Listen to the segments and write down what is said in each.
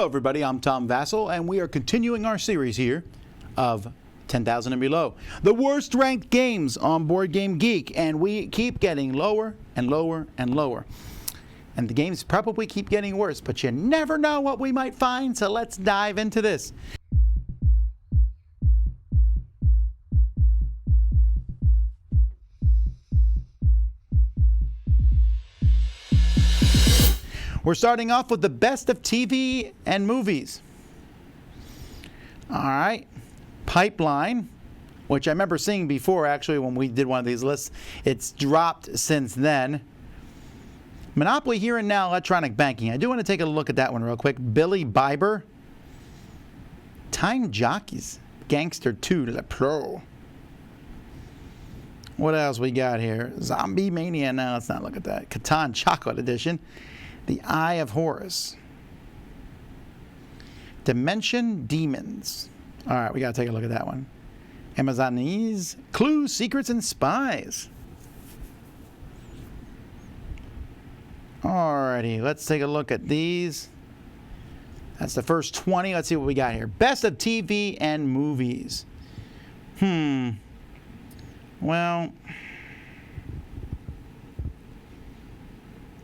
everybody, I'm Tom Vassell, and we are continuing our series here of 10,000 and below. The worst ranked games on Board Game Geek, and we keep getting lower and lower and lower. And the games probably keep getting worse, but you never know what we might find, so let's dive into this. We're starting off with the best of TV and movies. All right. Pipeline, which I remember seeing before, actually, when we did one of these lists. It's dropped since then. Monopoly Here and Now Electronic Banking. I do want to take a look at that one real quick. Billy Biber. Time Jockeys. Gangster 2 to the Pro. What else we got here? Zombie Mania. No, let's not look at that. Catan Chocolate Edition. The Eye of Horus. Dimension Demons. All right, we got to take a look at that one. Amazonese. Clues, Secrets, and Spies. Alrighty, let's take a look at these. That's the first 20. Let's see what we got here. Best of TV and movies. Well,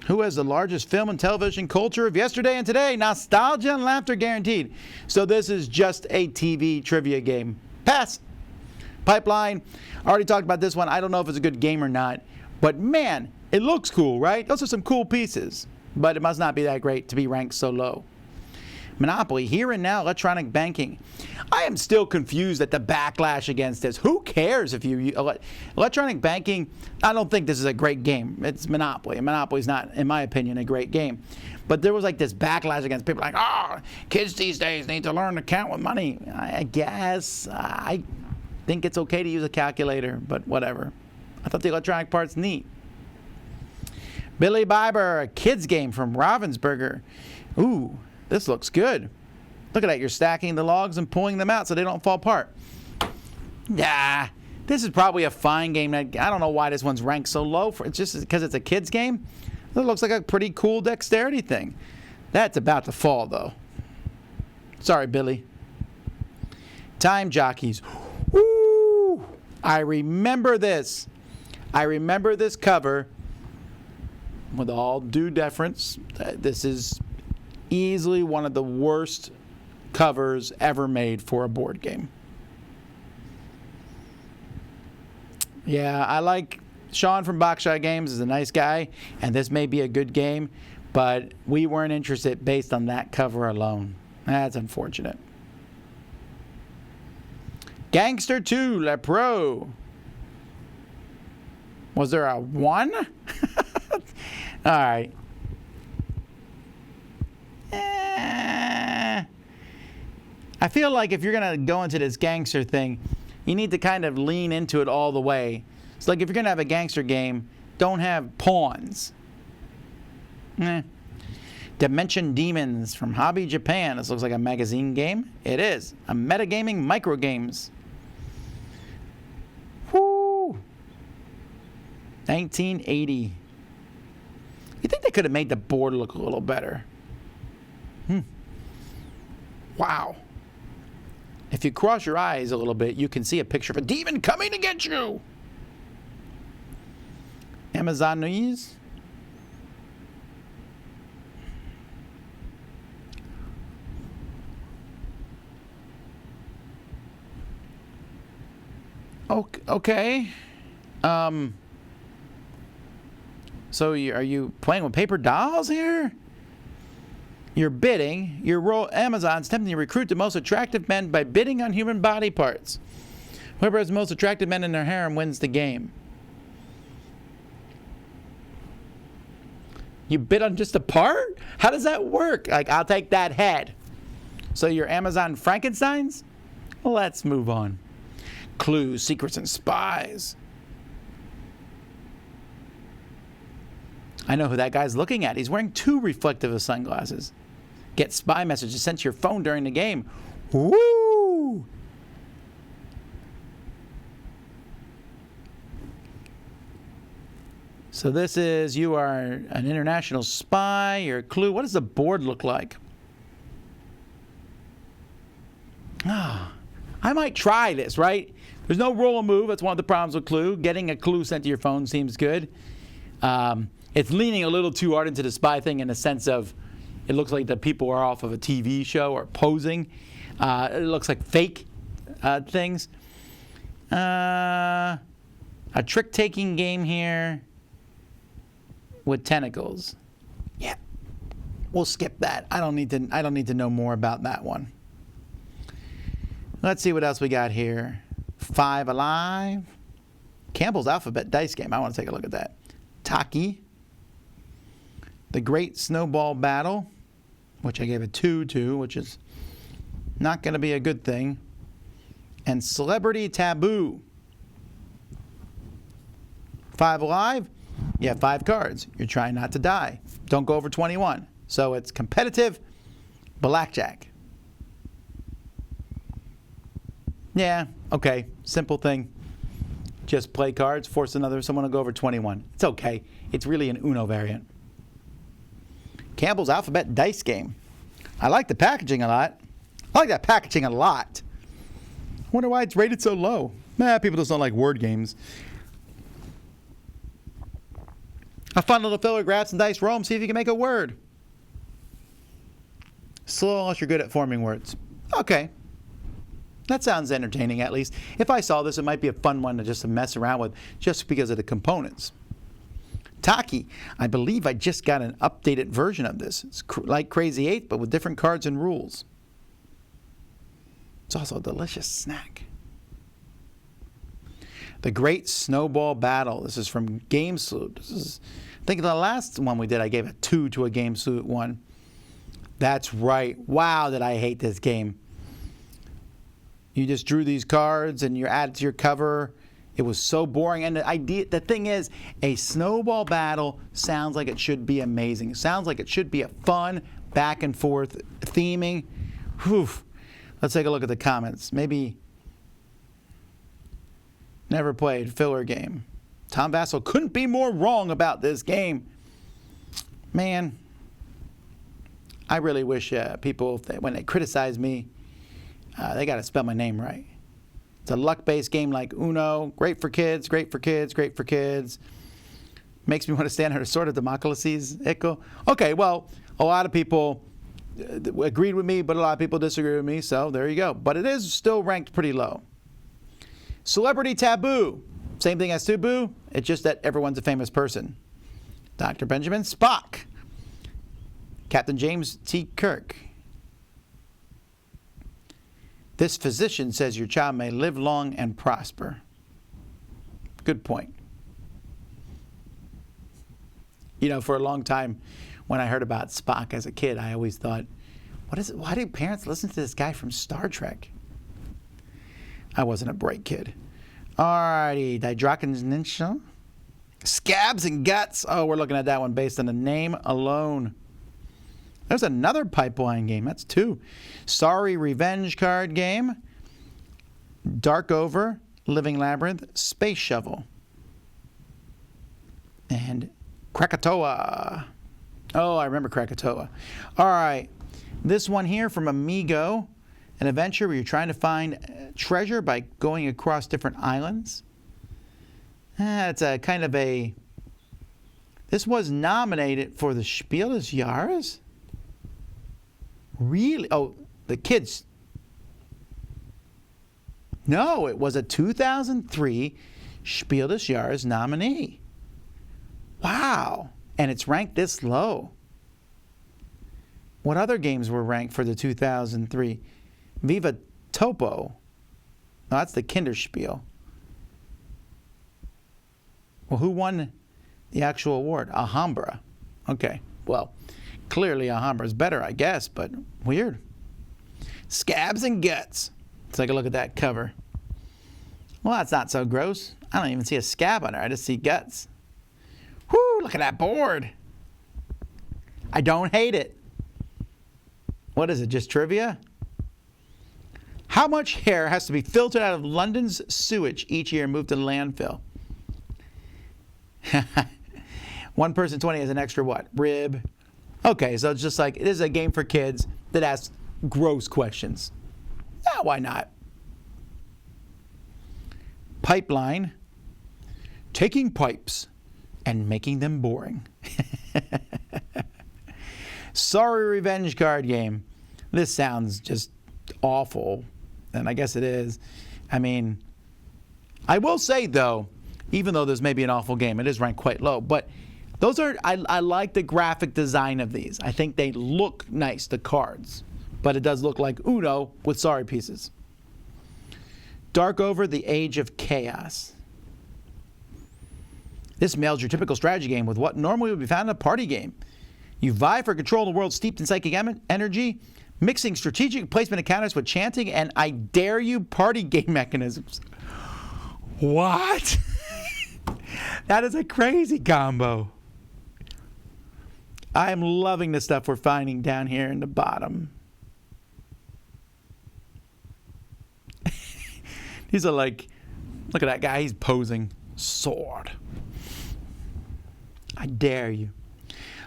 who has the largest film and television culture of yesterday and today? Nostalgia and laughter guaranteed. So this is just a TV trivia game. Pass. Pipeline. I already talked about this one. I don't know if it's a good game or not. But man, it looks cool, right? Those are some cool pieces. But it must not be that great to be ranked so low. Monopoly Here and Now Electronic Banking. I am still confused at the backlash against this. Who cares if you electronic banking? I don't think this is a great game. It's Monopoly. Monopoly's not, in my opinion, a great game. But there was like this backlash against people like, oh, kids these days need to learn to count with money. I guess. I think it's okay to use a calculator, but whatever. I thought the electronic part's neat. Billy Biber, a kids game from Ravensburger. Ooh. This looks good. Look at that. You're stacking the logs and pulling them out so they don't fall apart. Yeah, this is probably a fine game. I don't know why this one's ranked so low. It's just because it's a kid's game. It looks like a pretty cool dexterity thing. That's about to fall, though. Sorry, Billy. Time Jockeys. Woo! I remember this. I remember this cover. With all due deference, this is easily one of the worst covers ever made for a board game. Yeah, I like Sean from Boxshot Games is a nice guy, and this may be a good game, but we weren't interested based on that cover alone. That's unfortunate. Gangster 2 Le Pro. Was there a 1? All right. I feel like if you're going to go into this gangster thing, you need to kind of lean into it all the way. It's like if you're going to have a gangster game, don't have pawns. Dimension Demons from Hobby Japan. This looks like a magazine game. It is. A metagaming micro games. Woo! 1980. You think they could have made the board look a little better? Wow. If you cross your eyes a little bit, you can see a picture of a demon coming to get you. Amazonese. Okay. So are you playing with paper dolls here? You're bidding. Your role, Amazon's attempting to recruit the most attractive men by bidding on human body parts. Whoever has the most attractive men in their harem wins the game. You bid on just a part? How does that work? Like, I'll take that head. So you're Amazon Frankensteins? Let's move on. Clues, Secrets, and Spies. I know who that guy's looking at. He's wearing 2 reflective sunglasses. Get spy messages sent to your phone during the game. Woo! So this is, you are an international spy. Your clue. What does the board look like? I might try this, right? There's no roll or move. That's one of the problems with Clue. Getting a clue sent to your phone seems good. It's leaning a little too hard into the spy thing in the sense of it looks like the people are off of a TV show or posing. It looks like fake things. A trick-taking game here with tentacles. Yeah, we'll skip that. I don't need to know more about that one. Let's see what else we got here. 5 Alive. Campbell's Alphabet Dice Game. I want to take a look at that. Taki. The Great Snowball Battle, which I gave a 2 to, which is not going to be a good thing. And Celebrity Taboo. 5 Alive. You have 5 cards. You're trying not to die. Don't go over 21. So it's competitive blackjack. Yeah, okay, simple thing. Just play cards, force someone to go over 21. It's okay. It's really an Uno variant. Campbell's Alphabet Dice Game. I like the packaging a lot. I like that packaging a lot. I wonder why it's rated so low. People just don't like word games. A fun little filler, grab some dice, roll 'em, see if you can make a word. Slow unless you're good at forming words. Okay. That sounds entertaining, at least. If I saw this, it might be a fun one to mess around with, just because of the components. Taki, I believe I just got an updated version of this. It's like Crazy 8, but with different cards and rules. It's also a delicious snack. The Great Snowball Battle. This is from Game Salute. I think the last one we did, I gave a 2 to a Game Salute one. That's right. Wow, did I hate this game. You just drew these cards and you added to your cover. It was so boring. And the thing is, a snowball battle sounds like it should be amazing. It sounds like it should be a fun back and forth theming. Whew. Let's take a look at the comments. Maybe never played, filler game. Tom Vassell couldn't be more wrong about this game. Man, I really wish people, when they criticize me, they got to spell my name right. It's a luck-based game like Uno. Great for kids, great for kids, great for kids. Makes me want to stand under sort of Democles' ickle. Okay, well, a lot of people agreed with me, but a lot of people disagree with me, so there you go. But it is still ranked pretty low. Celebrity Taboo. Same thing as Taboo. It's just that everyone's a famous person. Dr. Benjamin Spock. Captain James T. Kirk. This physician says your child may live long and prosper. Good point. You know, for a long time, when I heard about Spock as a kid, I always thought, what is it? Why do parents listen to this guy from Star Trek? I wasn't a bright kid. Alrighty, Didrockin's Ninja. Scabs and Guts. Oh, we're looking at that one based on the name alone. There's another pipeline game. That's 2. Sorry Revenge card game. Dark Over, Living Labyrinth, Space Shovel. And Krakatoa. Oh, I remember Krakatoa. All right. This one here from Amigo. An adventure where you're trying to find treasure by going across different islands. It's a kind of a... This was nominated for the Spiel des Jahres? Really? Oh, the kids. No, it was a 2003 Spiel des Jahres nominee. Wow. And it's ranked this low. What other games were ranked for the 2003? Viva Topo. No, that's the Kinderspiel. Well, who won the actual award? Alhambra. Okay, well, clearly Alhambra's better, I guess, but weird. Scabs and Guts. Let's take a look at that cover. Well, that's not so gross. I don't even see a scab on there. I just see guts. Whoo, look at that board. I don't hate it. What is it, just trivia? How much hair has to be filtered out of London's sewage each year and moved to the landfill? One person 20 has an extra what? Rib. Okay, so it's just like, it is a game for kids that asks gross questions. Yeah, why not? Pipeline, taking pipes and making them boring. Sorry Revenge card game. This sounds just awful, and I guess it is. I mean, I will say though, even though this may be an awful game, it is ranked quite low, but those are, I like the graphic design of these. I think they look nice, the cards, but it does look like Uno with sorry pieces. Darkover, the Age of Chaos. This mails your typical strategy game with what normally would be found in a party game. You vie for control of the world steeped in psychic energy, mixing strategic placement encounters with chanting and I dare you party game mechanisms. What? That is a crazy combo. I am loving the stuff we're finding down here in the bottom. These are like, look at that guy, he's posing. Sword. I dare you.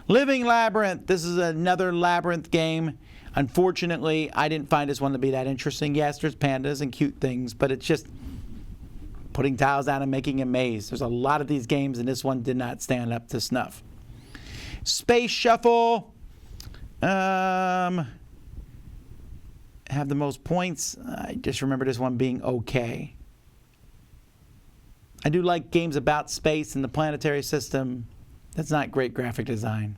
Living Labyrinth. This is another Labyrinth game. Unfortunately, I didn't find this one to be that interesting. Yes, there's pandas and cute things, but it's just putting tiles down and making a maze. There's a lot of these games, and this one did not stand up to snuff. Space Shuffle. Have the most points. I just remember this one being okay. I do like games about space and the planetary system. That's not great graphic design.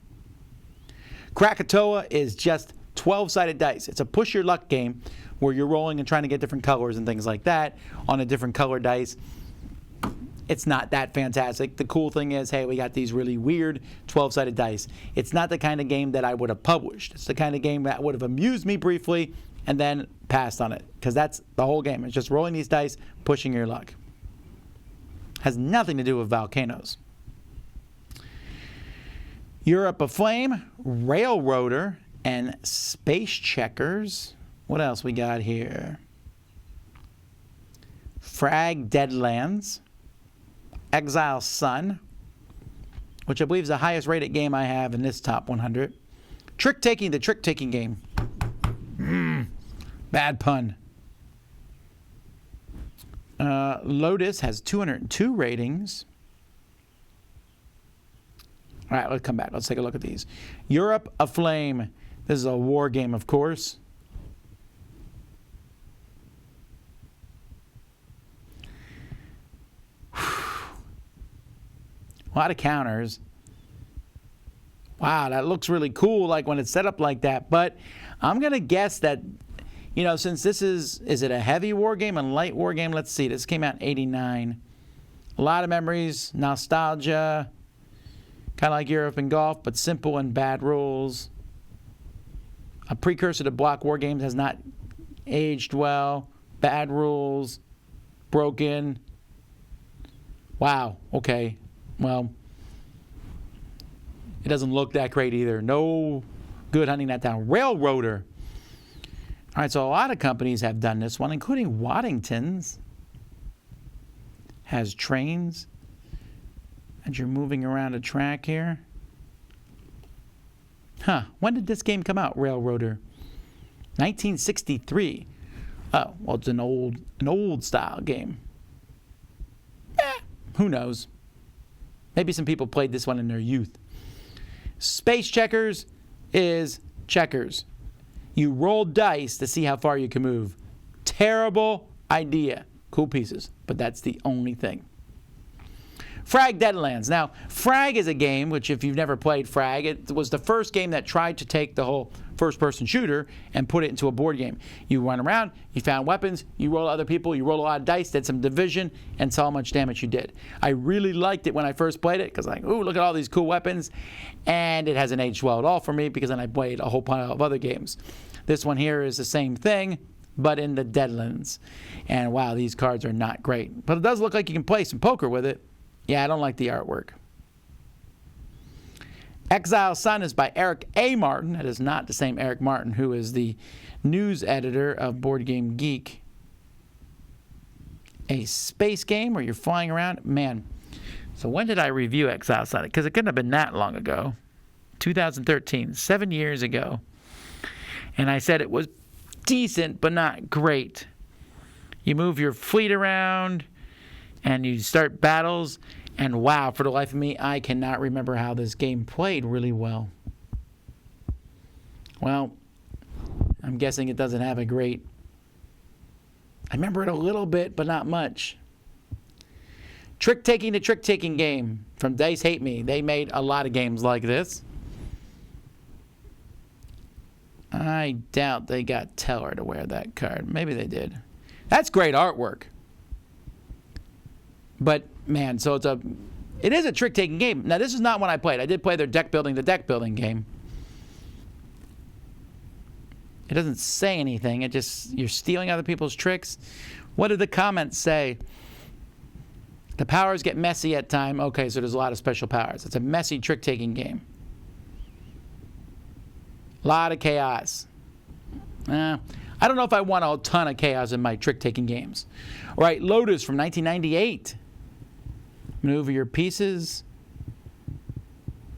Krakatoa is just 12-sided dice. It's a push your luck game where you're rolling and trying to get different colors and things like that on a different color dice. It's not that fantastic. The cool thing is, hey, we got these really weird 12-sided dice. It's not the kind of game that I would have published. It's the kind of game that would have amused me briefly and then passed on it, because that's the whole game. It's just rolling these dice, pushing your luck. Has nothing to do with volcanoes. Europe Aflame, Railroader, and Space Checkers. What else we got here? Frag Deadlines, Exile Sun, which I believe is the highest rated game I have in this top 100. Trick Taking, the Trick Taking game. Bad pun. Lotus has 202 ratings. All right, let's come back. Let's take a look at these. Europe Aflame. This is a war game, of course. A lot of counters. Wow, that looks really cool, like when it's set up like that. But I'm going to guess that, you know, since this is it a heavy war game and light war game? Let's see. This came out in '89. A lot of memories, nostalgia. Kind of like Europe and Golf, but simple and bad rules. A precursor to block war games, has not aged well. Bad rules. Broken. Wow. Okay. Well, it doesn't look that great either. No good hunting that down. Railroader. All right, so a lot of companies have done this one, including Waddington's. Has trains. And you're moving around a track here. Huh. When did this game come out, Railroader? 1963. Oh, well, it's an old style game. Who knows? Maybe some people played this one in their youth. Space Checkers is checkers. You roll dice to see how far you can move. Terrible idea. Cool pieces, but that's the only thing. Frag Deadlines. Now, Frag is a game which, if you've never played Frag, it was the first game that tried to take the whole first-person shooter and put it into a board game. You run around, you found weapons, you roll other people, you roll a lot of dice, did some division, and saw how much damage you did. I really liked it when I first played it because I'm like, ooh, look at all these cool weapons. And it hasn't aged well at all for me because then I played a whole pile of other games. This one here is the same thing, but in the Deadlands. And wow, these cards are not great. But it does look like you can play some poker with it. Yeah, I don't like the artwork. Exile Sun is by Eric A. Martin. That is not the same Eric Martin who is the news editor of Board Game Geek. A space game where you're flying around. Man, so when did I review Exile Sun? Because it couldn't have been that long ago. 2013, 7 years ago. And I said it was decent, but not great. You move your fleet around. And you start battles, and wow, for the life of me, I cannot remember how this game played really well. Well, I'm guessing it doesn't have a great... I remember it a little bit, but not much. Trick-taking, the trick-taking game from Dice Hate Me. They made a lot of games like this. I doubt they got Teller to wear that card. Maybe they did. That's great artwork. But, man, so it is a trick-taking game. Now, this is not one I played. I did play their the deck building game. It doesn't say anything. It just, you're stealing other people's tricks. What did the comments say? The powers get messy at time. Okay, so there's a lot of special powers. It's a messy trick-taking game. A lot of chaos. I don't know if I want a ton of chaos in my trick-taking games. All right, Lotus from 1998. Maneuver your pieces,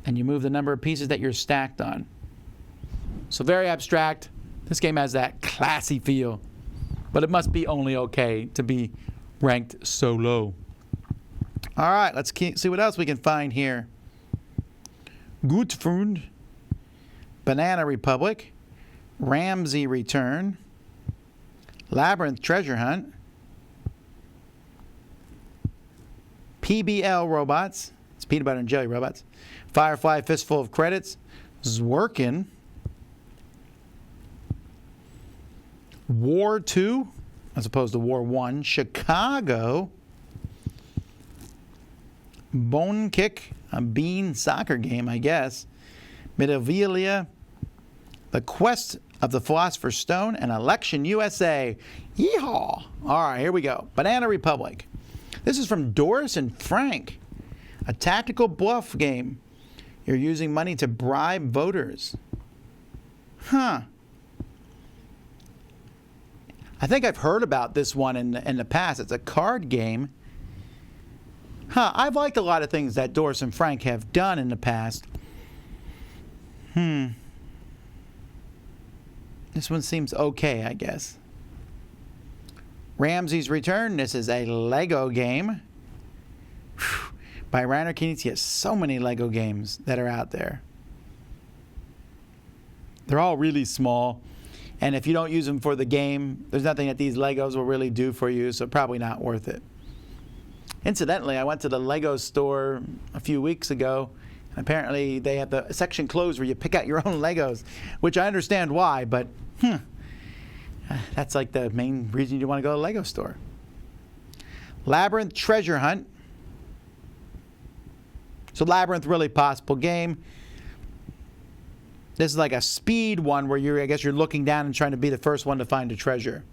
and you move the number of pieces that you're stacked on. So very abstract. This game has that classy feel, but it must be only okay to be ranked so low. All right, let's see what else we can find here. Gutfund, Banana Republic, Ramsey Return, Labyrinth Treasure Hunt, PBL Robots, it's Peanut Butter and Jelly Robots, Firefly Fistful of Credits, Zwerkin, War 2, as opposed to War 1, Chicago, Bone Kick, a bean soccer game, I guess, Medievalia, The Quest of the Philosopher's Stone, and Election USA. Yeehaw! All right, here we go. Banana Republic. This is from Doris and Frank, a tactical bluff game. You're using money to bribe voters. Huh. I think I've heard about this one in the past. It's a card game. Huh, I've liked a lot of things that Doris and Frank have done in the past. This one seems okay, I guess. Ramsey's Return. This is a Lego game. Whew. By Rainer Knizia. So many Lego games that are out there. They're all really small. And if you don't use them for the game, there's nothing that these Legos will really do for you, so probably not worth it. Incidentally, I went to the Lego store a few weeks ago, and apparently they have the section closed where you pick out your own Legos, which I understand why, but that's like the main reason you want to go to the Lego store. Labyrinth Treasure Hunt. So Labyrinth, really possible game. This is like a speed one where I guess you're looking down and trying to be the first one to find a treasure.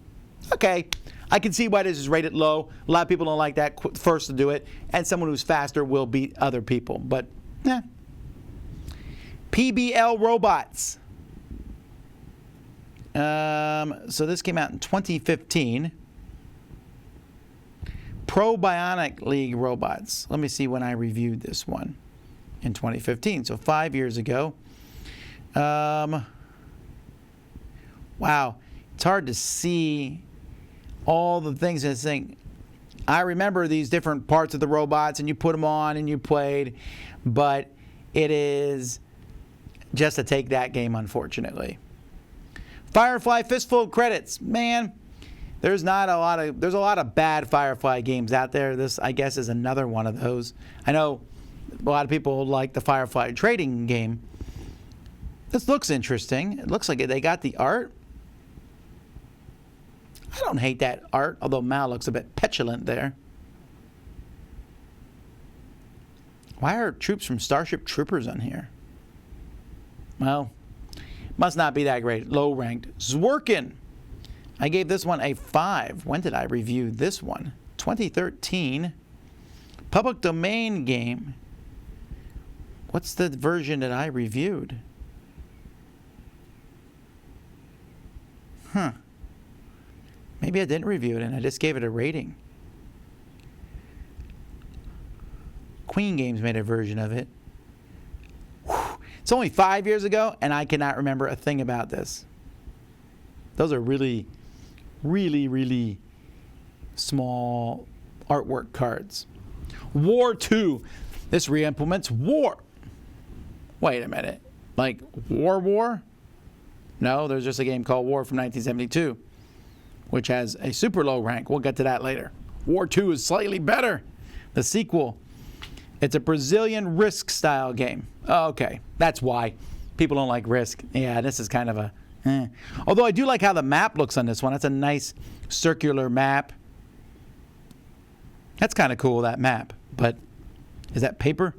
Okay, I can see why this is rated low. A lot of people don't like that first to do it, and someone who's faster will beat other people. But, PBL Robots. So this came out in 2015. Pro Bionic League Robots. Let me see when I reviewed this one in 2015. So 5 years ago. Wow, it's hard to see all the things in this thing. I remember these different parts of the robots, and you put them on and you played, but it is just a take that game, unfortunately. Firefly Fistful of Credits. Man, there's a lot of bad Firefly games out there. This, I guess, is another one of those. I know a lot of people like the Firefly trading game. This looks interesting. It looks like they got the art. I don't hate that art, although Mal looks a bit petulant there. Why are troops from Starship Troopers on here? Well, must not be that great. Low ranked. Zwerkin. I gave this one a 5. When did I review this one? 2013. Public domain game. What's the version that I reviewed? Maybe I didn't review it and I just gave it a rating. Queen Games made a version of it. It's only 5 years ago, and I cannot remember a thing about this. Those are really, really, really small artwork cards. War 2. This re-implements War. Wait a minute. Like War? No, there's just a game called War from 1972, which has a super low rank. We'll get to that later. War 2 is slightly better. The sequel. It's a Brazilian Risk style game. Oh, okay, that's why people don't like Risk. Yeah, this is kind of a Although I do like how the map looks on this one. That's a nice circular map. That's kind of cool, that map. But is that paper?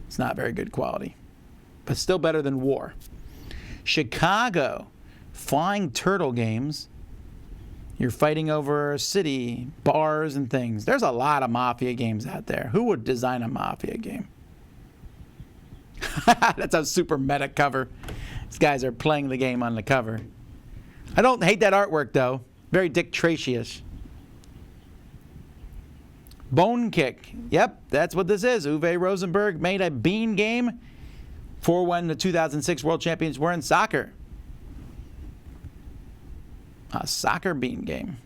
It's not very good quality. But still better than War. Chicago. Flying Turtle games. You're fighting over a city, bars and things. There's a lot of Mafia games out there. Who would design a Mafia game? That's a super meta cover. These guys are playing the game on the cover. I don't hate that artwork, though. Very Dick Tracy-ish. Bone Kick. Yep, that's what this is. Uwe Rosenberg made a bean game for when the 2006 World Champions were in soccer. A soccer bean game.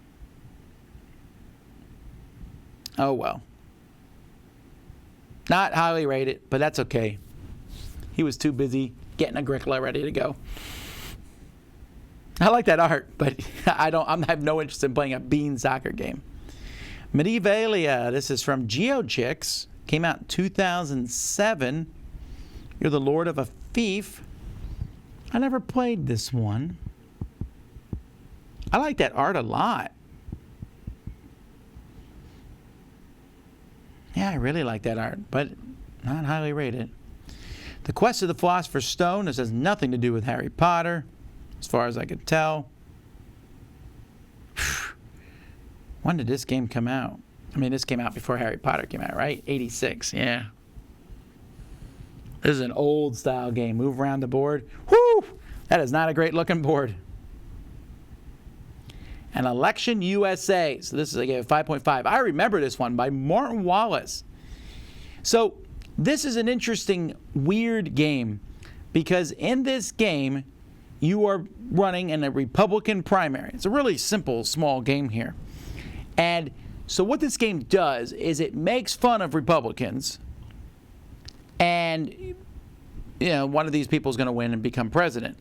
Oh, well. Not highly rated, but that's okay. He was too busy getting Agricola ready to go. I like that art, but I have no interest in playing a bean soccer game. Medievalia. This is from GeoChix. Came out in 2007. You're the Lord of a Fief. I never played this one. I like that art a lot. Yeah, I really like that art, but not highly rated. The Quest of the Philosopher's Stone. This has nothing to do with Harry Potter, as far as I could tell. When did this game come out? I mean, this came out before Harry Potter came out, right? 86, yeah. This is an old style game. Move around the board. Whoo! That is not a great looking board. And Election USA. So this is a 5.5. I remember this one by Martin Wallace. So this is an interesting, weird game because in this game, you are running in a Republican primary. It's a really simple, small game here. And so what this game does is it makes fun of Republicans. And, you know, one of these people is going to win and become president.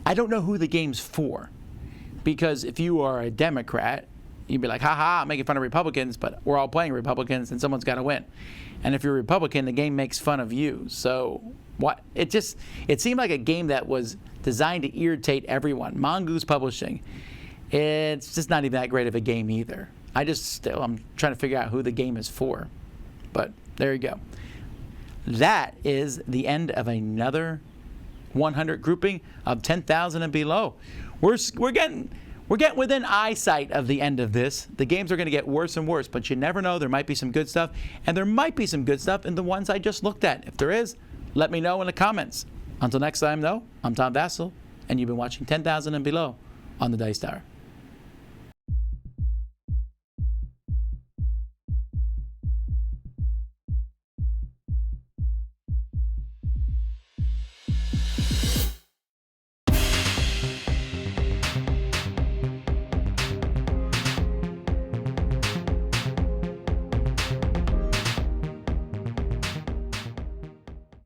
I don't know who the game's for. Because if you are a Democrat, you'd be like, ha-ha, I'm making fun of Republicans, but we're all playing Republicans and someone's got to win. And if you're a Republican, the game makes fun of you. So what? It seemed like a game that was designed to irritate everyone. Mongoose Publishing. It's just not even that great of a game either. I'm trying to figure out who the game is for. But there you go. That is the end of another 100 grouping of 10,000 and below. We're getting within eyesight of the end of this. The games are going to get worse and worse, but you never know. There might be some good stuff, and there might be some good stuff in the ones I just looked at. If there is, let me know in the comments. Until next time, though, I'm Tom Vassell, and you've been watching 10,000 and Below on the Dice Tower.